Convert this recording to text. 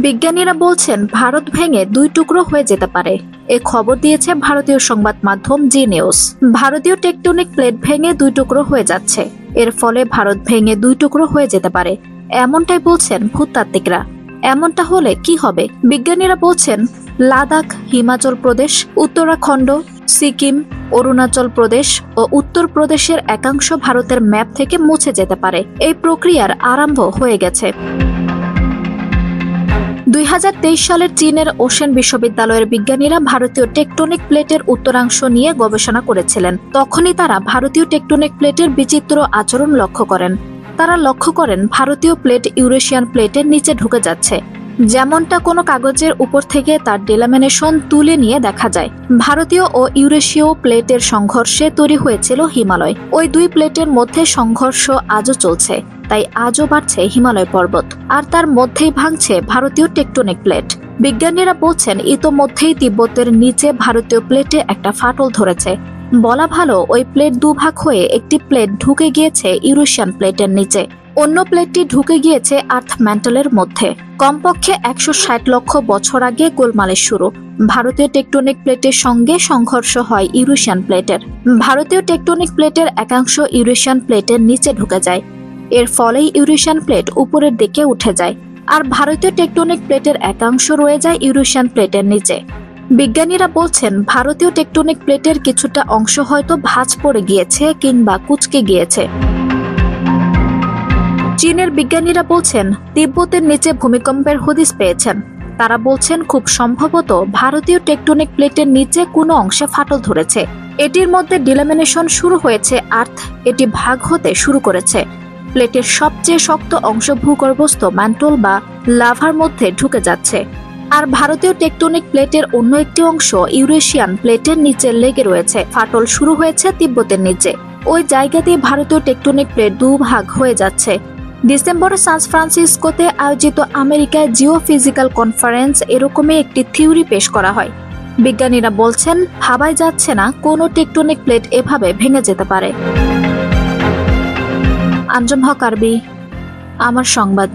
বিজ্ঞানীরা বলছেন ভারত ভেঙে দুই টুকরো হয়ে যেতে পারে। এ খবর দিয়েছে ভারতীয় সংবাদ মাধ্যম জি নিউজ। ভারতীয় টেকটনিক প্লেট ভেঙে দুই টুকরো হয়ে যাচ্ছে। এর ফলে ভারত ভেঙে দুই টুকরো হয়ে যেতে পারে, এমনটাই বলছেন ভূতাত্ত্বিকরা। এমনটা হলে কি হবে? বিজ্ঞানীরা বলছেন লাদাখ, হিমাচল প্রদেশ, উত্তরাখণ্ড, সিকিম, অরুণাচল প্রদেশ ও উত্তর প্রদেশের একাংশ ভারতের ম্যাপ থেকে মুছে যেতে পারে। এই প্রক্রিয়ার আরম্ভ হয়ে গেছে। 2023 সালের চীনের ওশেন বিশ্ববিদ্যালয়ের বিজ্ঞানীরা ভারতীয় টেকটনিক প্লেটের উত্তরাংশ নিয়ে গবেষণা করেছিলেন। তখনই তারা ভারতীয় টেকটনিক প্লেটের বিচিত্র আচরণ লক্ষ্য করেন। তারা লক্ষ্য করেন ভারতীয় প্লেট ইউরেশিয়ান প্লেটের নিচে ঢুকে যাচ্ছে, যেমনটা কোনো কাগজের উপর থেকে তার ডেলামিনেশন তুলে নিয়ে দেখা যায়। ভারতীয় ও ইউরেশীয় প্লেটের সংঘর্ষে তৈরি হয়েছিল হিমালয়। ওই দুই প্লেটের মধ্যে সংঘর্ষ আজও চলছে, তাই আজও বাড়ছে হিমালয় পর্বত, আর তার মধ্যেই ভাঙছে ভারতীয় টেকটনিক প্লেট। বিজ্ঞানীরা বলছেন ইতোমধ্যেই তিব্বতের নিচে ভারতীয় প্লেটে একটা ফাটল ধরেছে। বলা ভালো, ওই প্লেট দুভাগ হয়ে একটি প্লেট ঢুকে গিয়েছে ইউরেশিয়ান প্লেটের নিচে, অন্য প্লেটটি ঢুকে গিয়েছে আর্থ ম্যান্টলের মধ্যে। কমপক্ষে 160 লক্ষ বছর আগে গোলমালের শুরু। ভারতীয় টেকটনিক প্লেটের সঙ্গে সংঘর্ষ হয় ইউরেশিয়ান প্লেটের। ভারতীয় টেকটনিক প্লেটের একাংশ ইউরেশিয়ান প্লেটের নিচে ঢুকে যায়। এর ফলেই ইউরেশিয়ান প্লেট উপরের দিকে উঠে যায়, আর ভারতীয় টেকটনিক প্লেটের একাংশ রয়ে যায় ইউরেশিয়ান প্লেটের নিচে। বিজ্ঞানীরা বলছেন ভারতীয় টেকটনিক প্লেটের কিছুটা অংশ হয়তো ভাঁজ পড়ে গিয়েছে কিংবা কুঁচকে গিয়েছে। চীনের বিজ্ঞানীরা বলছেন তিব্বতের নিচে ভূমিকম্পের হদিস পেয়েছেন। তারা বলছেন খুব সম্ভবত ভারতীয় টেকটনিক প্লেটের নিচে কোনো অংশে ফাটল ধরেছে। এটির মধ্যে ডিলামিনেশন শুরু হয়েছে, আর্থ এটি ভাগ হতে শুরু করেছে। প্লেটের সবচেয়ে শক্ত অংশ ভূগর্ভস্থ ম্যান্টল বা লাভার মধ্যে ঢুকে যাচ্ছে, আর ভারতীয় টেকটনিক প্লেটের অন্য একটি অংশ ইউরেশিয়ান প্লেটের নিচে লেগে রয়েছে। ফাটল শুরু হয়েছে তিব্বতের নিচে। ওই জায়গাতেই ভারতীয় টেকটনিক প্লেট দুভাগ হয়ে যাচ্ছে। ডিসেম্বরে সান ফ্রান্সিসকোতে আয়োজিত আমেরিকায় জিওফিজিক্যাল কনফারেন্স এরকমই একটি থিওরি পেশ করা হয়। বিজ্ঞানীরা বলছেন ভাবাই যাচ্ছে না কোনো টেকটনিক প্লেট এভাবে ভেঙে যেতে পারে। আঞ্জুম হক আরবি, আমার সংবাদ।